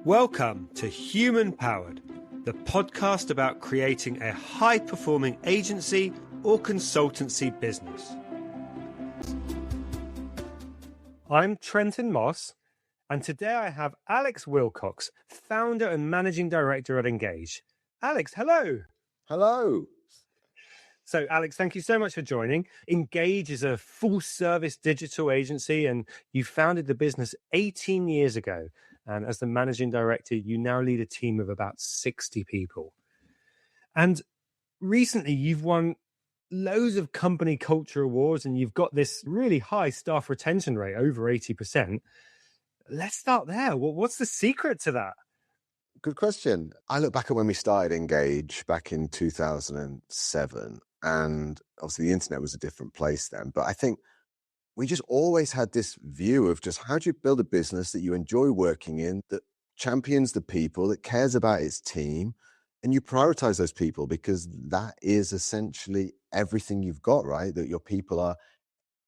Welcome to Human Powered, the podcast about creating a high-performing agency or consultancy business. I'm Trenton Moss, and today I have Alex Willcocks, founder and managing director at Engage. Alex, hello. Hello. So, Alex, thank you so much for joining. Engage is a full-service digital agency, and you founded the business 18 years ago. And as the managing director, you now lead a team of about 60 people. And recently, you've won loads of company culture awards, and you've got this really high staff retention rate, over 80%. Let's start there. What's the secret to that? Good question. I look back at when we started Engage back in 2007, and obviously the internet was a different place then. But I think we just always had this view of just how do you build a business that you enjoy working in, that champions the people, that cares about its team, and you prioritize those people because that is essentially everything you've got, right? That your people are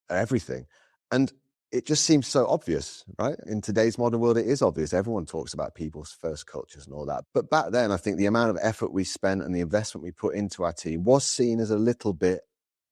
everything. And it just seems so obvious, right? In today's modern world, it is obvious. Everyone talks about people's first cultures and all that. But back then, I think the amount of effort we spent and the investment we put into our team was seen as a little bit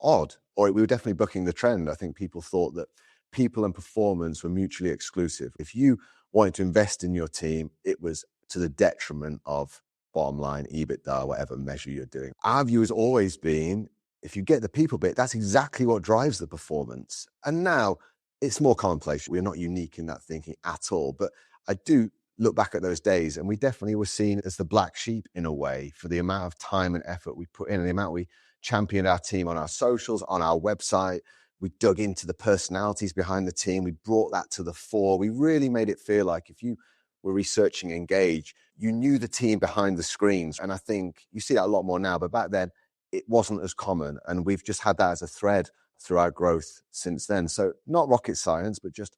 odd, or we were definitely bucking the trend. I think people thought that people and performance were mutually exclusive. If you wanted to invest in your team, it was to the detriment of bottom line, EBITDA, whatever measure you're doing. Our view has always been, if you get the people bit, that's exactly what drives the performance. And now it's more commonplace. We're not unique in that thinking at all. But I do look back at those days, and we definitely were seen as the black sheep in a way for the amount of time and effort we put in and the amount we championed our team on our socials, on our website. We dug into the personalities behind the team. We brought that to the fore. We really made it feel like if you were researching Engage, you knew the team behind the screens. And I think you see that a lot more now, but back then it wasn't as common. And we've just had that as a thread through our growth since then. So not rocket science, but just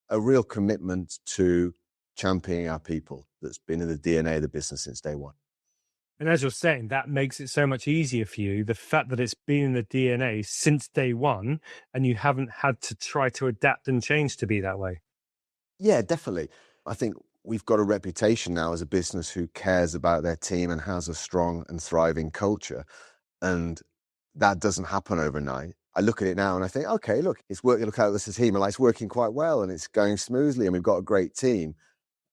a real commitment to championing our people that's been in the DNA of the business since day one. And as you're saying, that makes it so much easier for you. The fact that it's been in the DNA since day one, and you haven't had to try to adapt and change to be that way. Yeah, definitely. I think we've got a reputation now as a business who cares about their team and has a strong and thriving culture. And that doesn't happen overnight. I look at it now and I think, okay, look, it's working. Look how this is team, and it's working quite well, and it's going smoothly, and we've got a great team.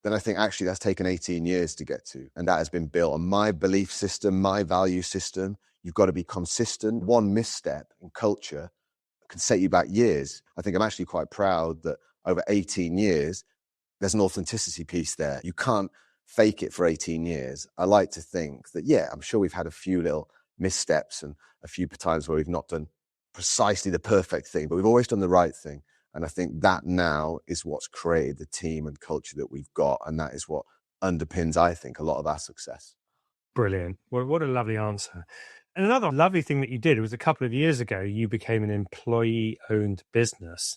Then I think actually that's taken 18 years to get to. And that has been built on my belief system, my value system. You've got to be consistent. One misstep in culture can set you back years. I think I'm actually quite proud that over 18 years, there's an authenticity piece there. You can't fake it for 18 years. I like to think that, yeah, I'm sure we've had a few little missteps and a few times where we've not done precisely the perfect thing, but we've always done the right thing. And I think that now is what's created the team and culture that we've got. And that is what underpins, I think, a lot of our success. Brilliant. Well, what a lovely answer. And another lovely thing that you did, it was a couple of years ago, you became an employee-owned business.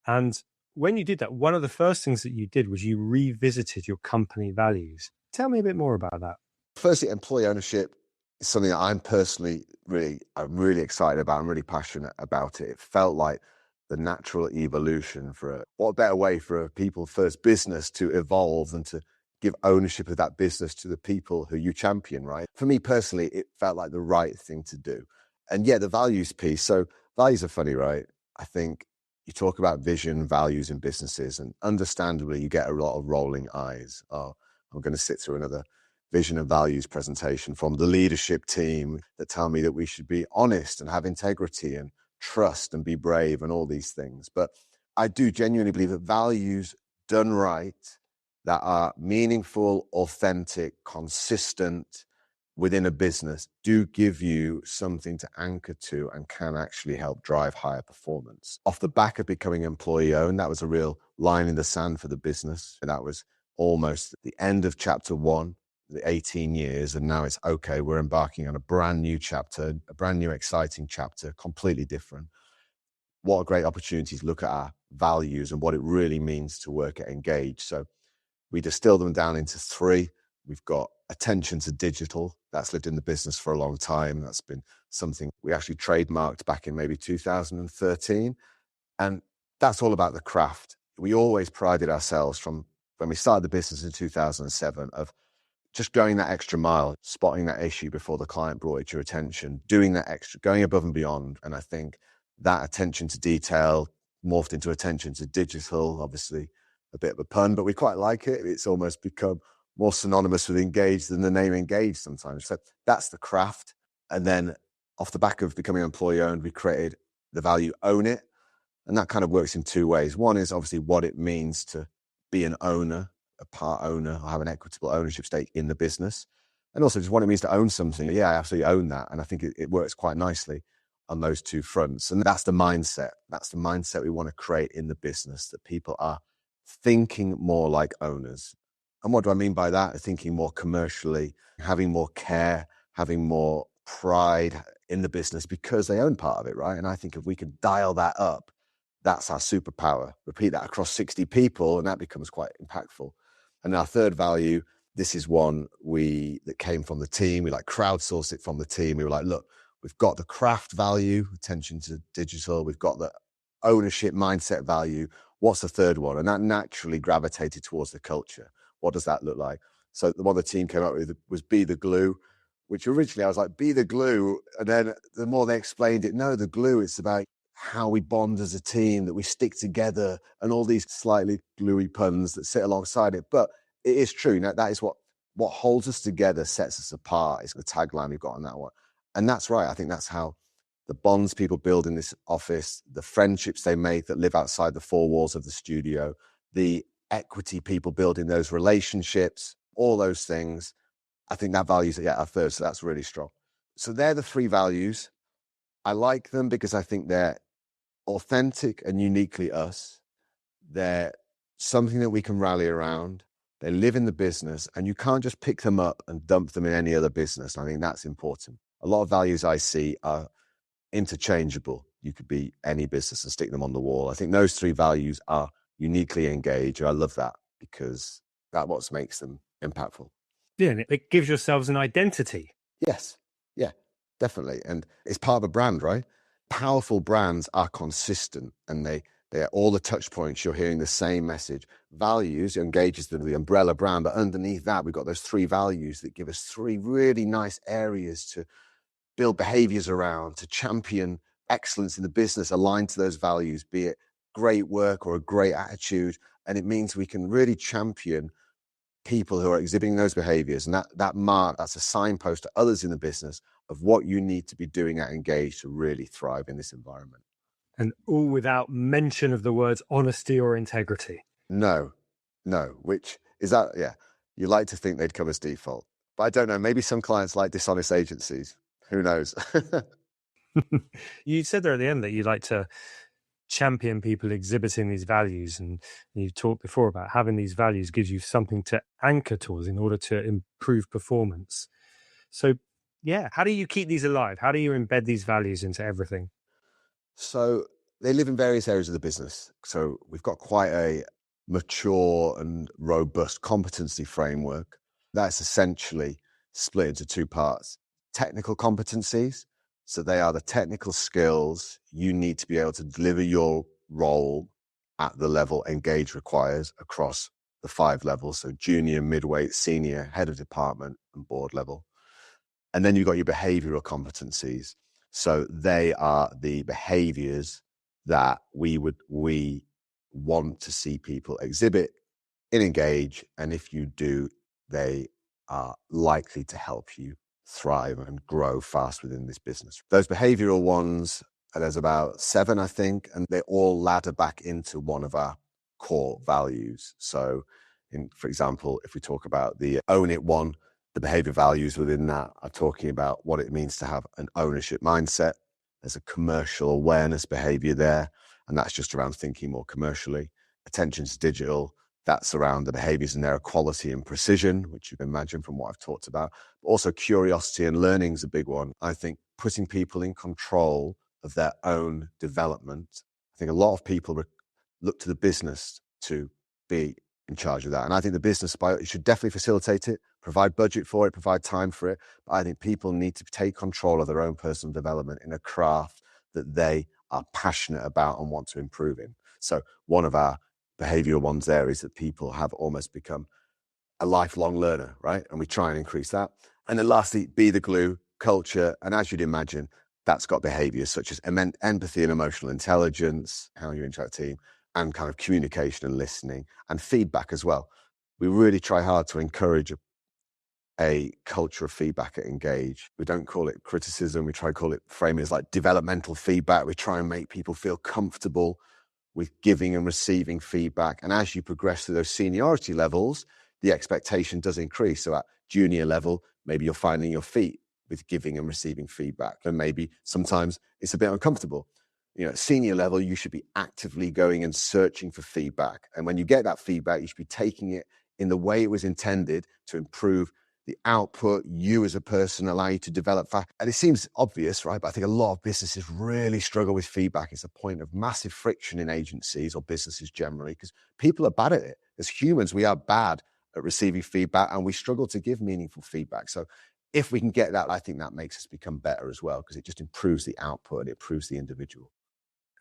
And when you did that, one of the first things that you did was you revisited your company values. Tell me a bit more about that. Firstly, employee ownership is something that I'm really excited about. I'm really passionate about it. It felt like the natural evolution what a better way for a people first business to evolve than to give ownership of that business to the people who you champion, right? For me personally, it felt like the right thing to do. And yeah, the values piece. So values are funny, right? I think you talk about vision, values in businesses, and understandably you get a lot of rolling eyes. Oh, I'm going to sit through another vision and values presentation from the leadership team that tell me that we should be honest and have integrity and trust and be brave and all these things. But I do genuinely believe that values done right, that are meaningful, authentic, consistent within a business, do give you something to anchor to and can actually help drive higher performance. Off the back of becoming employee owned, that was a real line in the sand for the business. And that was almost the end of chapter one, the 18 years. And now it's okay, we're embarking on a brand new chapter, a brand new exciting chapter, completely different. What a great opportunity to look at our values and what it really means to work at Engage. So we distill them down into three. We've got attention to digital. That's lived in the business for a long time. That's been something we actually trademarked back in maybe 2013. And that's all about the craft. We always prided ourselves from when we started the business in 2007 of just going that extra mile, spotting that issue before the client brought it to your attention, doing that extra, going above and beyond. And I think that attention to detail morphed into attention to digital, obviously a bit of a pun, but we quite like it. It's almost become more synonymous with engage than the name engage sometimes. So that's the craft. And then off the back of becoming employee owned, we created the value own it. And that kind of works in two ways. One is obviously what it means to be an owner, a part owner, or have an equitable ownership stake in the business. And also just what it means to own something. Yeah, I absolutely own that. And I think it works quite nicely on those two fronts. And that's the mindset. That's the mindset we want to create in the business, that people are thinking more like owners. And what do I mean by that? Thinking more commercially, having more care, having more pride in the business because they own part of it, right? And I think if we can dial that up, that's our superpower. Repeat that across 60 people, and that becomes quite impactful. And our third value, this is one that came from the team. We like crowdsourced it from the team. We were like, look, we've got the craft value, attention to digital. We've got the ownership mindset value. What's the third one? And that naturally gravitated towards the culture. What does that look like? So the one the team came up with was be the glue, which originally I was like, be the glue. And then the more they explained it, no, the glue, it's about how we bond as a team, that we stick together, and all these slightly gluey puns that sit alongside it. But it is true. Now, that is what holds us together, sets us apart. It's the tagline we've got on that one. And that's right. I think that's how the bonds people build in this office, the friendships they make that live outside the four walls of the studio, the equity people build in those relationships, all those things. I think that values our third. So that's really strong. So they're the three values. I like them because I think they're authentic and uniquely us. They're something that we can rally around. They live in the business, and you can't just pick them up and dump them in any other business. I think that's important. A lot of values I see are interchangeable. You could be any business and stick them on the wall. I think those three values are uniquely engaged. I love that because that's what makes them impactful. Yeah, and it gives yourselves an identity. Yes. Yeah, definitely. And it's part of a brand, right? Powerful brands are consistent, and they're all the touch points. You're hearing the same message. Values engages the umbrella brand, but underneath that, we've got those three values that give us three really nice areas to build behaviors around, to champion excellence in the business aligned to those values, be it great work or a great attitude. And it means we can really champion people who are exhibiting those behaviors. And that's a signpost to others in the business of what you need to be doing at Engage to really thrive in this environment. And all without mention of the words honesty or integrity. No, which is that, yeah, you like to think they'd come as default. But I don't know, maybe some clients like dishonest agencies. Who knows? You said there at the end that you like to champion people exhibiting these values, and you talked before about having these values gives you something to anchor towards in order to improve performance. So yeah, how do you keep these alive? How do you embed these values into everything? So they live in various areas of the business. So we've got quite a mature and robust competency framework that's essentially split into two parts. Technical competencies. So they are the technical skills you need to be able to deliver your role at the level Engage requires across the 5 levels. So junior, midweight, senior, head of department, and board level. And then you've got your behavioral competencies. So they are the behaviors that we want to see people exhibit in Engage. And if you do, they are likely to help you thrive and grow fast within this business. Those behavioral ones, there's about 7, I think, and they all ladder back into one of our core values. So, for example, if we talk about the own it one, the behavior values within that are talking about what it means to have an ownership mindset. There's a commercial awareness behavior there, and that's just around thinking more commercially. Attention to digital, that's around the behaviors and their quality and precision, which you can imagine from what I've talked about. But also curiosity and learning is a big one. I think putting people in control of their own development. I think a lot of people look to the business to be in charge of that. And I think the business should definitely facilitate it, provide budget for it, provide time for it. But I think people need to take control of their own personal development in a craft that they are passionate about and want to improve in. So one of our behavioral ones there is that people have almost become a lifelong learner, right? And we try and increase that. And then lastly, be the glue, culture. And as you'd imagine, that's got behaviors such as empathy and emotional intelligence, how you interact with the team, and kind of communication and listening and feedback as well. We really try hard to encourage a culture of feedback at Engage. We don't call it criticism. We try to call it framing as like developmental feedback. We try and make people feel comfortable with giving and receiving feedback. And as you progress through those seniority levels, the expectation does increase. So at junior level, maybe you're finding your feet with giving and receiving feedback. And maybe sometimes it's a bit uncomfortable. At senior level, you should be actively going and searching for feedback. And when you get that feedback, you should be taking it in the way it was intended to improve the output, you as a person, allow you to develop fast. And it seems obvious, right? But I think a lot of businesses really struggle with feedback. It's a point of massive friction in agencies or businesses generally, because people are bad at it. As humans, we are bad at receiving feedback and we struggle to give meaningful feedback. So if we can get that, I think that makes us become better as well, because it just improves the output, it improves the individual.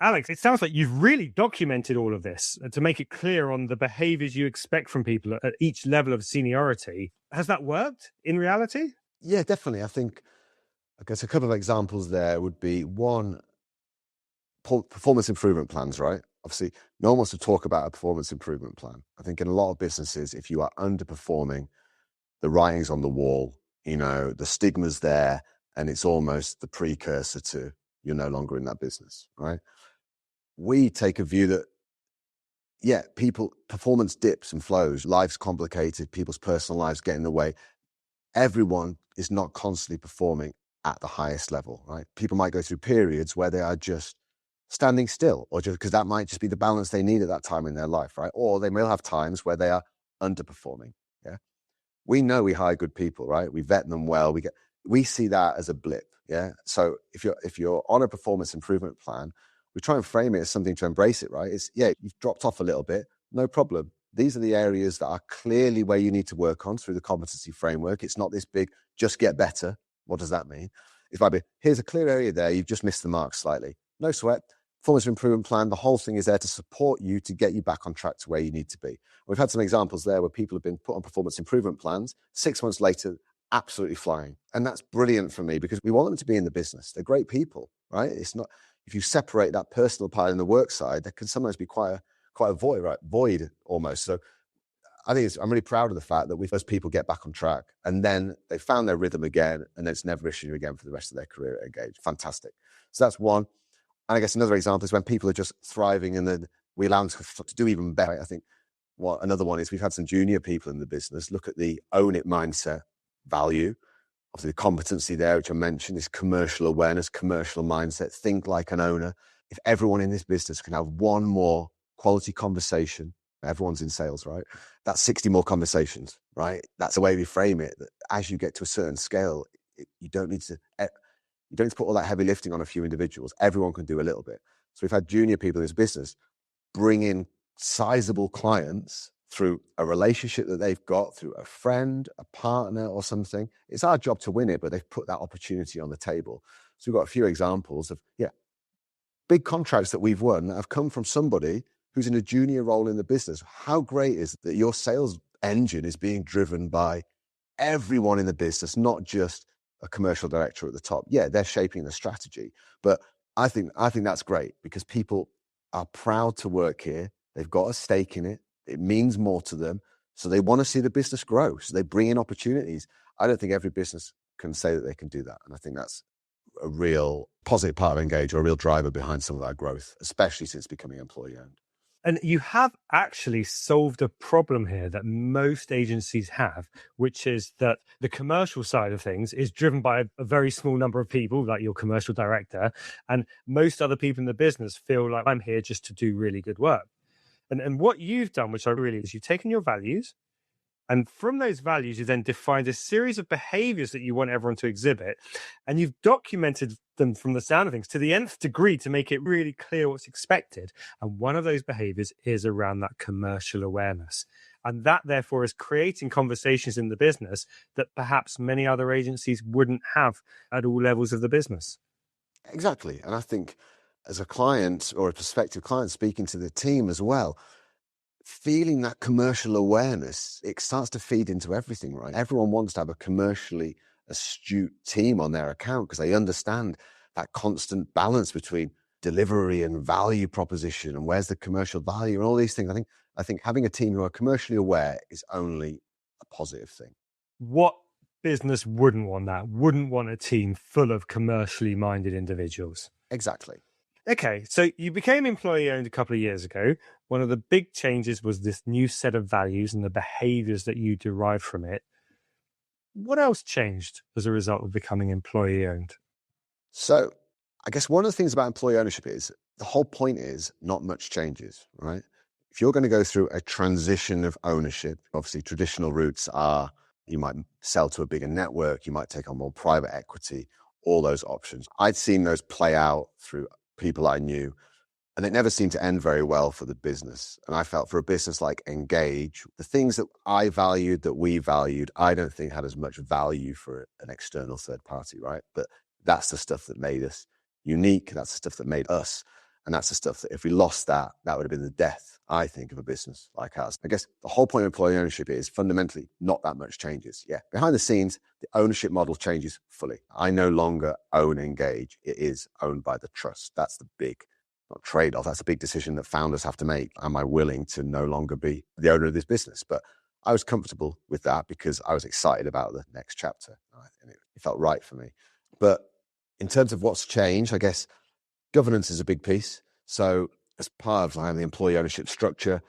Alex, it sounds like you've really documented all of this to make it clear on the behaviors you expect from people at each level of seniority. Has that worked in reality? Yeah, definitely. I guess a couple of examples there would be one, performance improvement plans, right? Obviously, no one wants to talk about a performance improvement plan. I think in a lot of businesses, if you are underperforming, the writing's on the wall, the stigma's there, and it's almost the precursor to you're no longer in that business, right? We take a view that, performance dips and flows, life's complicated, people's personal lives get in the way. Everyone is not constantly performing at the highest level, right? People might go through periods where they are just standing still, or just because that might just be the balance they need at that time in their life, right? Or they may have times where they are underperforming. Yeah. We know we hire good people, right? We vet them well. We see that as a blip. Yeah. So if you're on a performance improvement plan, we try and frame it as something to embrace it, right? You've dropped off a little bit, no problem. These are the areas that are clearly where you need to work on through the competency framework. It's not this big, just get better. What does that mean? It might be, here's a clear area there. You've just missed the mark slightly. No sweat. Performance improvement plan. The whole thing is there to support you to get you back on track to where you need to be. We've had some examples there where people have been put on performance improvement plans. 6 months later, absolutely flying. And that's brilliant for me because we want them to be in the business. They're great people, right? It's not, if you separate that personal part in the work side, there can sometimes be quite a void, right? Void almost. So I'm really proud of the fact that those people get back on track and then they found their rhythm again and it's never issue again for the rest of their career at Engage. Fantastic. So that's one. And I guess another example is when people are just thriving and then we allow them to do even better. I think another one is we've had some junior people in the business look at the own it mindset value. Obviously, the competency there, which I mentioned, is commercial awareness, commercial mindset, think like an owner. If everyone in this business can have one more quality conversation, everyone's in sales, right? That's 60 more conversations, right? That's the way we frame it. That as you get to a certain scale, you don't need to put all that heavy lifting on a few individuals. Everyone can do a little bit. So we've had junior people in this business bring in sizable clients through a relationship that they've got, through a friend, a partner or something. It's our job to win it, but they've put that opportunity on the table. So we've got a few examples of, big contracts that we've won that have come from somebody who's in a junior role in the business. How great is it that your sales engine is being driven by everyone in the business, not just a commercial director at the top? Yeah, they're shaping the strategy. But I think that's great because people are proud to work here. They've got a stake in it. It means more to them. So they want to see the business grow. So they bring in opportunities. I don't think every business can say that they can do that. And I think that's a real positive part of Engage, or a real driver behind some of our growth, especially since becoming employee owned. And you have actually solved a problem here that most agencies have, which is that the commercial side of things is driven by a very small number of people, like your commercial director, and most other people in the business feel like I'm here just to do really good work. And what you've done, which I really is you've taken your values, and from those values, you then defined a series of behaviors that you want everyone to exhibit. And you've documented them from the sound of things to the nth degree to make it really clear what's expected. And one of those behaviors is around that commercial awareness. And that, therefore, is creating conversations in the business that perhaps many other agencies wouldn't have at all levels of the business. Exactly. And I think as a client or a prospective client speaking to the team as well, feeling that commercial awareness, it starts to feed into everything, right? Everyone wants to have a commercially astute team on their account because they understand that constant balance between delivery and value proposition and where's the commercial value and all these things. I think having a team who are commercially aware is only a positive thing. What business wouldn't want that? Wouldn't want a team full of commercially minded individuals? Exactly. Okay, so you became employee owned a couple of years ago. One of the big changes was this new set of values and the behaviors that you derived from it. What else changed as a result of becoming employee owned? So I guess one of the things about employee ownership is the whole point is not much changes, right? If you're going to go through a transition of ownership, obviously traditional routes are you might sell to a bigger network, you might take on more private equity, all those options. I'd seen those play out through people I knew, and it never seemed to end very well for the business. And I felt for a business like Engage, the things that I valued, that we valued, I don't think had as much value for an external third party, right? But that's the stuff that made us unique. That's the stuff that made us. And that's the stuff that if we lost that, that would have been the death, I think, of a business like ours. I guess the whole point of employee ownership is fundamentally not that much changes. Yeah. Behind the scenes, the ownership model changes fully. I no longer own Engage. It is owned by the trust. That's the big, not trade-off. That's a big decision that founders have to make. Am I willing to no longer be the owner of this business? But I was comfortable with that because I was excited about the next chapter. And it felt right for me. But in terms of what's changed, I guess governance is a big piece. So as part of the employee ownership structure,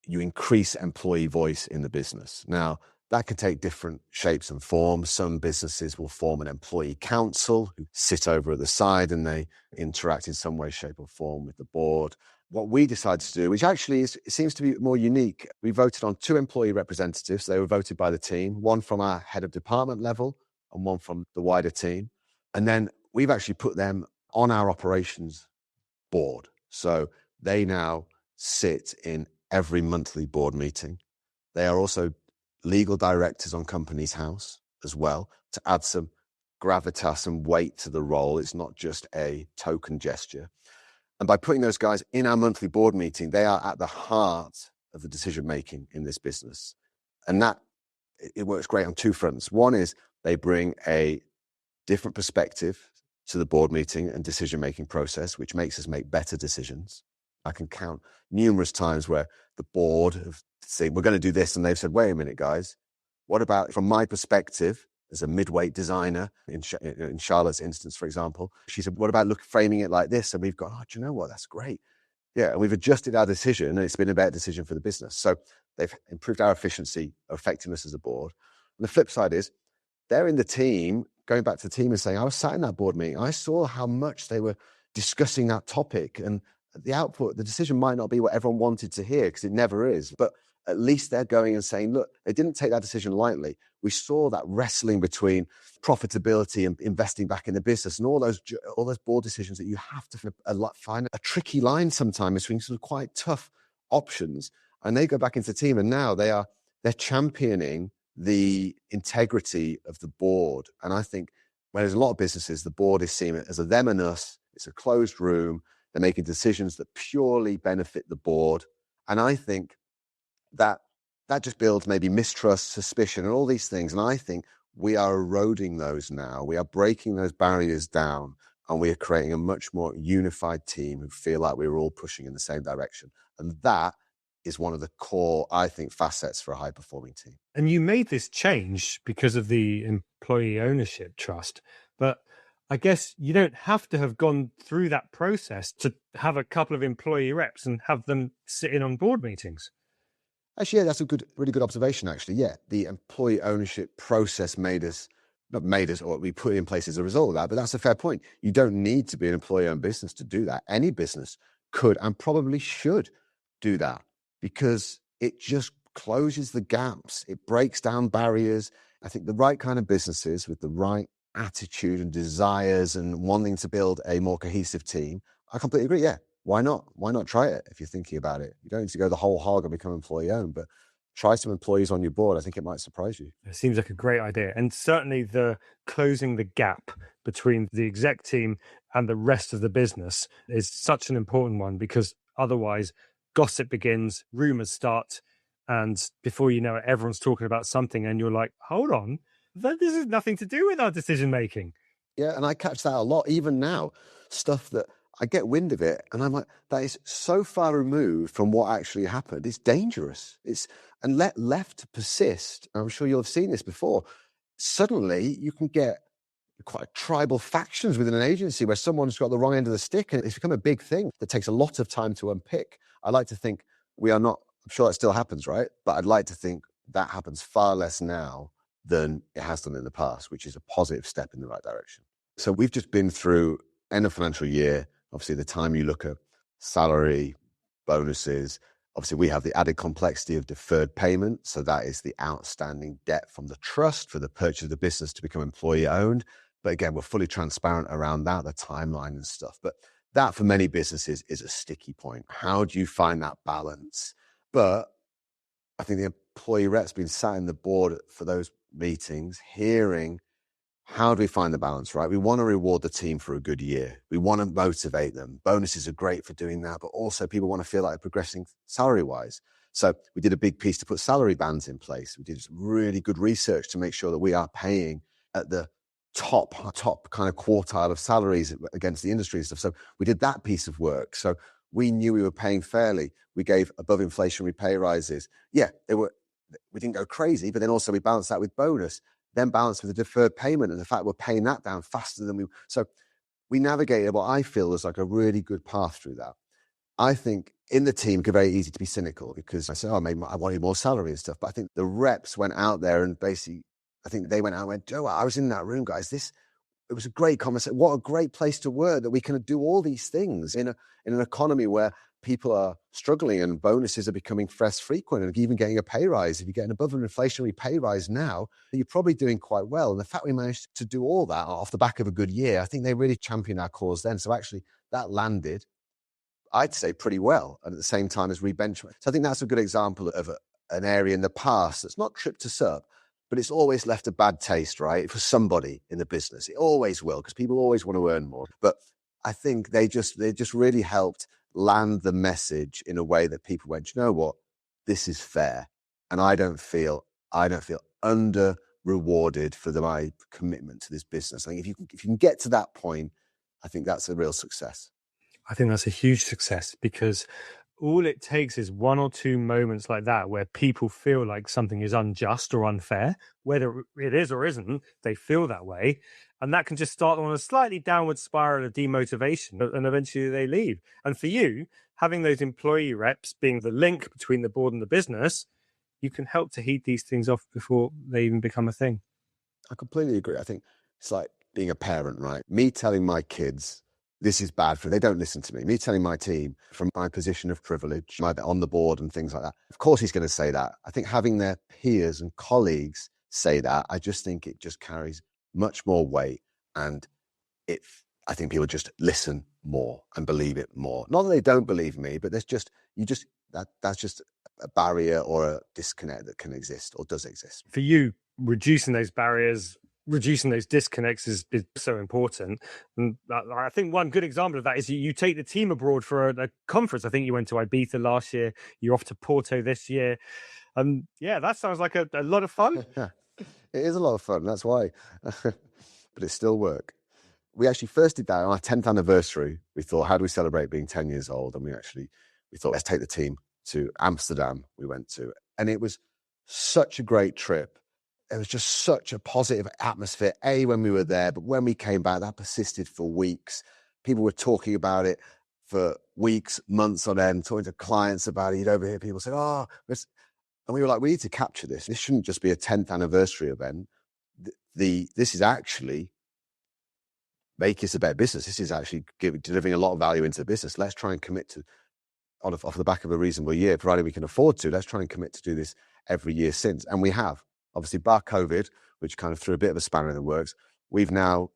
you increase employee voice in the business. Now, that can take different shapes and forms. Some businesses will form an employee council who sit over at the side and they interact in some way, shape, or form with the board. What we decided to do, which actually it seems to be more unique, we voted on 2 employee representatives. They were voted by the team, one from our head of department level and one from the wider team. And then we've actually put them on our operations board. So they now sit in every monthly board meeting. They are also legal directors on Companies House as well to add some gravitas and weight to the role. It's not just a token gesture. And by putting those guys in our monthly board meeting, they are at the heart of the decision making in this business. And that it works great on 2 fronts. One is they bring a different perspective to the board meeting and decision-making process, which makes us make better decisions. I can count numerous times where the board have said, we're going to do this. And they've said, wait a minute, guys, what about from my perspective as a midweight designer in Charlotte's instance, for example, she said, what about framing it like this? And we've gone, oh, do you know what? That's great. Yeah. And we've adjusted our decision and it's been a better decision for the business. So they've improved our efficiency, our effectiveness as a board. And the flip side is they're in the team, going back to the team and saying, I was sat in that board meeting. I saw how much they were discussing that topic and the output, the decision might not be what everyone wanted to hear because it never is. But at least they're going and saying, look, they didn't take that decision lightly. We saw that wrestling between profitability and investing back in the business and all those board decisions that you have to find a tricky line sometimes between sort of quite tough options. And they go back into the team and now they're championing the integrity of the board. And I think when there's a lot of businesses, the board is seen as a them and us. It's a closed room. They're making decisions that purely benefit the board. And I think that just builds maybe mistrust, suspicion, and all these things. And I think we are eroding those now. We are breaking those barriers down and we are creating a much more unified team who feel like we're all pushing in the same direction. And that is one of the core, I think, facets for a high-performing team. And you made this change because of the employee ownership trust, but I guess you don't have to have gone through that process to have a couple of employee reps and have them sit in on board meetings. Actually, yeah, that's a really good observation, actually. Yeah, the employee ownership process not made us, or we put it in place as a result of that, but that's a fair point. You don't need to be an employee-owned business to do that. Any business could and probably should do that because it just closes the gaps. It breaks down barriers. I think the right kind of businesses with the right attitude and desires and wanting to build a more cohesive team, I completely agree. Yeah, why not? Why not try it if you're thinking about it? You don't need to go the whole hog and become employee-owned, but try some employees on your board. I think it might surprise you. It seems like a great idea. And certainly the closing the gap between the exec team and the rest of the business is such an important one because otherwise gossip begins, rumors start, and before you know it, everyone's talking about something, and you're like, hold on, this has nothing to do with our decision making. Yeah, and I catch that a lot, even now. Stuff that I get wind of it, and I'm like, that is so far removed from what actually happened. It's dangerous. And left to persist. I'm sure you'll have seen this before. Suddenly, you can get quite tribal factions within an agency where someone's got the wrong end of the stick, and it's become a big thing that takes a lot of time to unpick. I like to think we are not. I'm sure that still happens, right? But I'd like to think that happens far less now than it has done in the past, which is a positive step in the right direction. So we've just been through end of financial year. Obviously, the time you look at salary, bonuses, obviously we have the added complexity of deferred payment. So that is the outstanding debt from the trust for the purchase of the business to become employee owned. But again, we're fully transparent around that, the timeline and stuff. But that for many businesses is a sticky point. How do you find that balance? But I think the employee rep's been sat in the board for those meetings, hearing how do we find the balance, right? We want to reward the team for a good year. We want to motivate them. Bonuses are great for doing that, but also people want to feel like they're progressing salary-wise. So we did a big piece to put salary bands in place. We did some really good research to make sure that we are paying at the top kind of quartile of salaries against the industry and stuff. So we did that piece of work. So we knew we were paying fairly. We gave above inflationary pay rises. Yeah, we didn't go crazy, but then also we balanced that with bonus, then balanced with the deferred payment and the fact we're paying that down faster than so we navigated what I feel was like a really good path through that. I think in the team, it could be very easy to be cynical because I said, I wanted more salary and stuff. But I think the reps went out there and basically, I think they went out and went, Joe, I was in that room, guys. It was a great conversation. What a great place to work that we can do all these things in an economy where people are struggling and bonuses are becoming less frequent and even getting a pay rise. If you get an above an inflationary pay rise now, you're probably doing quite well. And the fact we managed to do all that off the back of a good year, I think they really championed our cause then. So actually that landed, I'd say, pretty well. And at the same time as re-benchmark. So I think that's a good example of an area in the past that's not tripped us up, but it's always left a bad taste, right? For somebody in the business. It always will, because people always want to earn more. But I think they just really helped land the message in a way that people went, you know what, this is fair. And I don't feel under rewarded for my commitment to this business. I think if you can get to that point, I think that's a real success. I think that's a huge success, because all it takes is one or two moments like that where people feel like something is unjust or unfair, whether it is or isn't, they feel that way. And that can just start on a slightly downward spiral of demotivation, and eventually they leave. And for you, having those employee reps being the link between the board and the business, you can help to heat these things off before they even become a thing. I completely agree. I think it's like being a parent, right? Me telling my kids, this is bad for them. They don't listen to me. Me telling my team from my position of privilege, on the board and things like that. Of course he's going to say that. I think having their peers and colleagues say that, I just think it just carries much more weight. And I think people just listen more and believe it more. Not that they don't believe me, but that's just a barrier or a disconnect that can exist or does exist. For you, reducing those barriers, reducing those disconnects is so important. And I think one good example of that is you take the team abroad for a conference. I think you went to Ibiza last year. You're off to Porto this year. Yeah, that sounds like a lot of fun. It is a lot of fun. That's why. But it's still work. We actually first did that on our 10th anniversary. We thought, how do we celebrate being 10 years old? And we thought, let's take the team to Amsterdam. We went to, and it was such a great trip. It was just such a positive atmosphere, when we were there, but when we came back, that persisted for weeks. People were talking about it for weeks, months on end, talking to clients about it. You'd overhear people say, and we were like, we need to capture this. This shouldn't just be a 10th anniversary event. This is actually make us a better business. This is actually delivering a lot of value into the business. Let's try and commit to, off the back of a reasonable year, provided we can afford to, let's try and commit to do this every year since. And we have. Obviously, bar COVID, which kind of threw a bit of a spanner in the works, we've now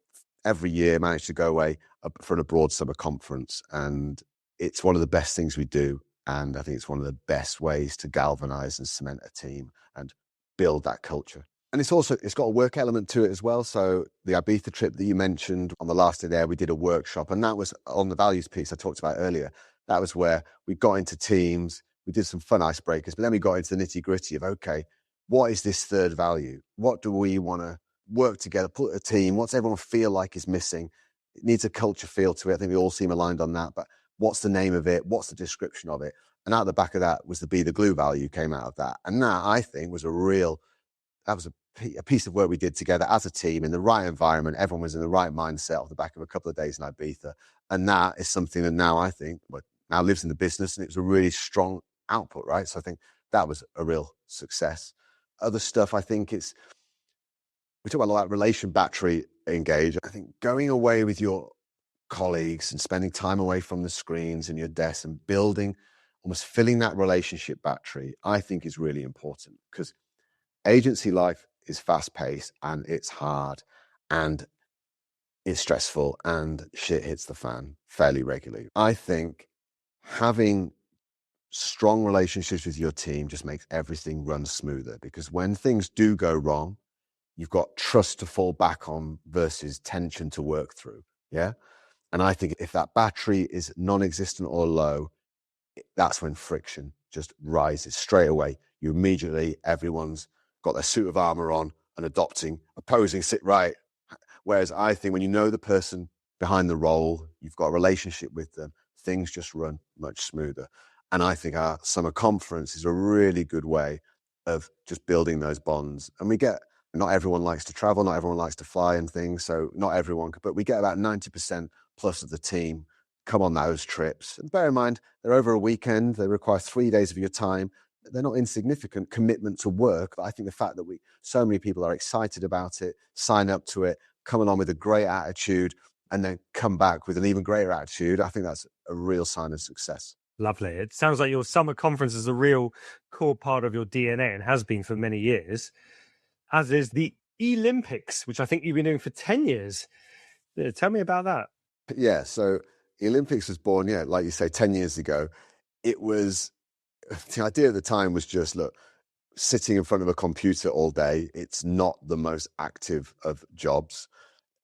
every year managed to go away for an abroad summer conference. And it's one of the best things we do. And I think it's one of the best ways to galvanize and cement a team and build that culture. And it's got a work element to it as well. So the Ibiza trip that you mentioned, on the last day there, we did a workshop, and that was on the values piece I talked about earlier. That was where we got into teams, we did some fun icebreakers, but then we got into the nitty gritty of, okay, what is this third value? What do we want to work together, put a team? What's everyone feel like is missing? It needs a culture feel to it. I think we all seem aligned on that, but what's the name of it? What's the description of it? And out the back of that was the be the glue value came out of that. And that, I think, was a piece of work we did together as a team in the right environment. Everyone was in the right mindset off the back of a couple of days in Ibiza. And that is something that now I think now lives in the business, and it was a really strong output, right? So I think that was a real success. Other stuff, I think we talk about like relation battery engage. I think going away with your colleagues and spending time away from the screens and your desk and building, almost filling that relationship battery, I think is really important, because agency life is fast paced and it's hard and it's stressful and shit hits the fan fairly regularly. I think having strong relationships with your team just makes everything run smoother, because when things do go wrong, you've got trust to fall back on versus tension to work through. Yeah. And I think if that battery is non-existent or low, that's when friction just rises straight away. Everyone's got their suit of armor on and opposing sit right. Whereas I think when you know the person behind the role, you've got a relationship with them, things just run much smoother. And I think our summer conference is a really good way of just building those bonds. And not everyone likes to travel, not everyone likes to fly and things. So not everyone, but we get about 90% plus of the team come on those trips. And bear in mind, they're over a weekend. They require 3 days of your time. They're not insignificant commitment to work. But I think the fact that so many people are excited about it, sign up to it, coming on with a great attitude, and then come back with an even greater attitude, I think that's a real sign of success. Lovely. It sounds like your summer conference is a real core part of your DNA and has been for many years, as is the Olympics, which I think you've been doing for 10 years. Tell me about that. Yeah, so the Olympics was born, like you say, 10 years ago. It was, the idea at the time was just, look, sitting in front of a computer all day, it's not the most active of jobs.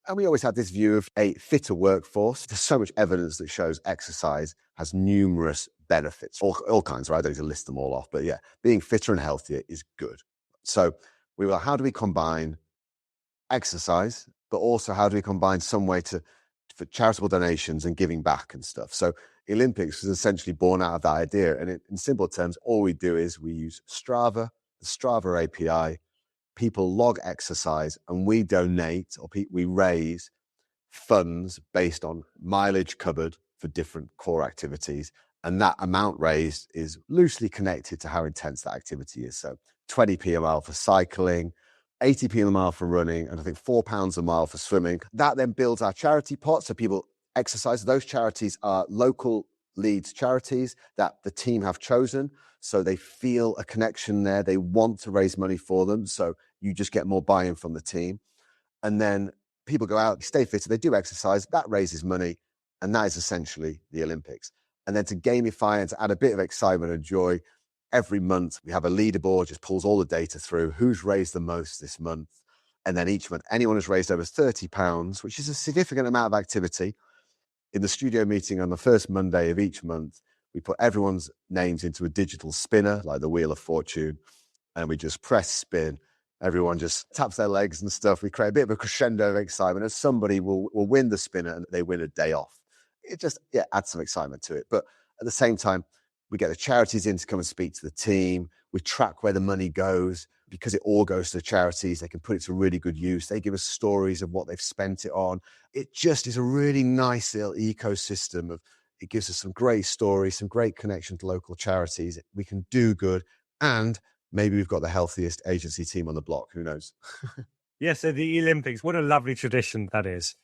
And we always had this view of a fitter workforce. There's so much evidence that shows exercise has numerous benefits, all kinds, right? I don't need to list them all off, but yeah, being fitter and healthier is good. So we were, how do we combine exercise, but also how do we combine some way for charitable donations and giving back and stuff? So Olympics was essentially born out of that idea. And in simple terms, all we do is we use the Strava API, people log exercise, and we donate or we raise funds based on mileage covered for different core activities. And that amount raised is loosely connected to how intense that activity is. So 20p a mile for cycling, 80p a mile for running, and I think £4 a mile for swimming. That then builds our charity pot. So people exercise. Those charities are local Leeds charities that the team have chosen. So they feel a connection there. They want to raise money for them. So you just get more buy-in from the team. And then people go out, stay fit, they do exercise, that raises money. And that is essentially the Olympics. And then to gamify and to add a bit of excitement and joy, every month we have a leaderboard, just pulls all the data through, who's raised the most this month. And then each month, anyone who's raised over £30, which is a significant amount of activity. In the studio meeting on the first Monday of each month, we put everyone's names into a digital spinner, like the Wheel of Fortune, and we just press spin. Everyone just taps their legs and stuff. We create a bit of a crescendo of excitement, and somebody will win the spinner and they win a day off. It just adds some excitement to it. But at the same time, we get the charities in to come and speak to the team. We track where the money goes, because it all goes to the charities. They can put it to really good use. They give us stories of what they've spent it on. It just is a really nice little ecosystem of, it gives us some great stories, some great connection to local charities. We can do good, and maybe we've got the healthiest agency team on the block. Who knows? Yeah, so the Olympics, what a lovely tradition that is.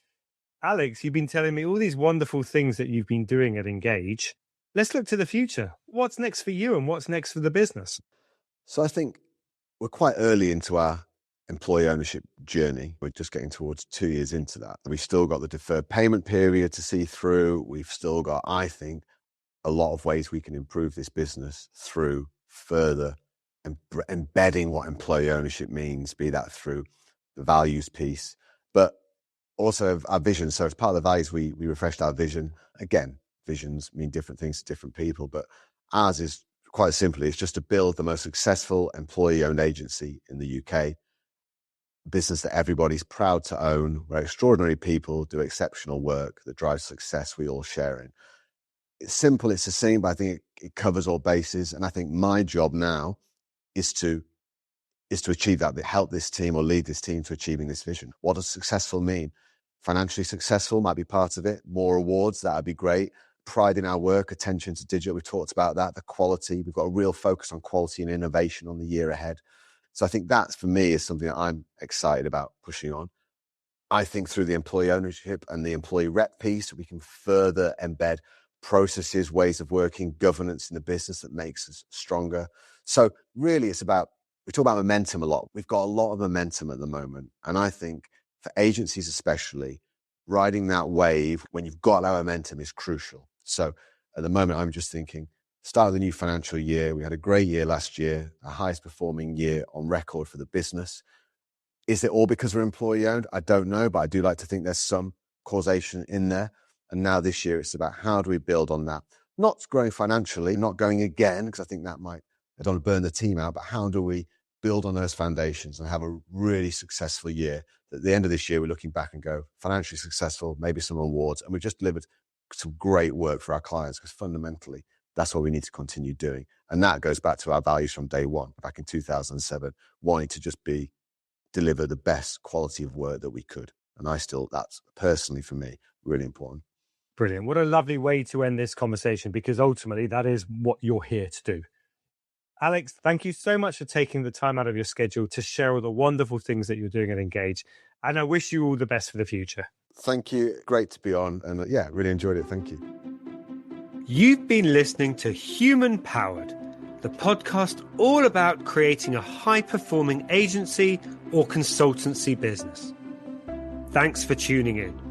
Alex, you've been telling me all these wonderful things that you've been doing at Engage. Let's look to the future. What's next for you and what's next for the business? So I think we're quite early into our employee ownership journey. We're just getting towards 2 years into that. We've still got the deferred payment period to see through. We've still got, I think, a lot of ways we can improve this business through further embedding what employee ownership means, be that through the values piece, but also our vision. So as part of the values, we refreshed our vision. Again, visions mean different things to different people, but ours is quite simply, it's just to build the most successful employee-owned agency in the UK, business that everybody's proud to own, where extraordinary people do exceptional work that drives success we all share in. It's simple, it's succinct, but I think it covers all bases. And I think my job now is to achieve that help this team or lead this team to achieving this vision. What does successful mean? Financially successful might be part of it. More awards, that would be great. Pride in our work, attention to digital, we've talked about that. The quality, we've got a real focus on quality and innovation on the year ahead. So I think that for me is something that I'm excited about pushing on. I think through the employee ownership and the employee rep piece, we can further embed processes, ways of working, governance in the business that makes us stronger. So really it's about, we talk about momentum a lot. We've got a lot of momentum at the moment. And I think for agencies especially, riding that wave when you've got that momentum is crucial. So at the moment, I'm just thinking, start of the new financial year, we had a great year last year, our highest performing year on record for the business. Is it all because we're employee owned? I don't know, but I do like to think there's some causation in there. And now this year, it's about how do we build on that? Not growing financially, not going again, because I think that might, I don't want to burn the team out, but how do we build on those foundations and have a really successful year? At the end of this year, we're looking back and go, financially successful, maybe some awards. And we've just delivered some great work for our clients, because fundamentally, that's what we need to continue doing. And that goes back to our values from day one, back in 2007, wanting to just deliver the best quality of work that we could. And that's personally for me, really important. Brilliant. What a lovely way to end this conversation, because ultimately that is what you're here to do. Alex, thank you so much for taking the time out of your schedule to share all the wonderful things that you're doing at Engage. And I wish you all the best for the future. Thank you. Great to be on. And really enjoyed it. Thank you. You've been listening to Human Powered, the podcast all about creating a high-performing agency or consultancy business. Thanks for tuning in.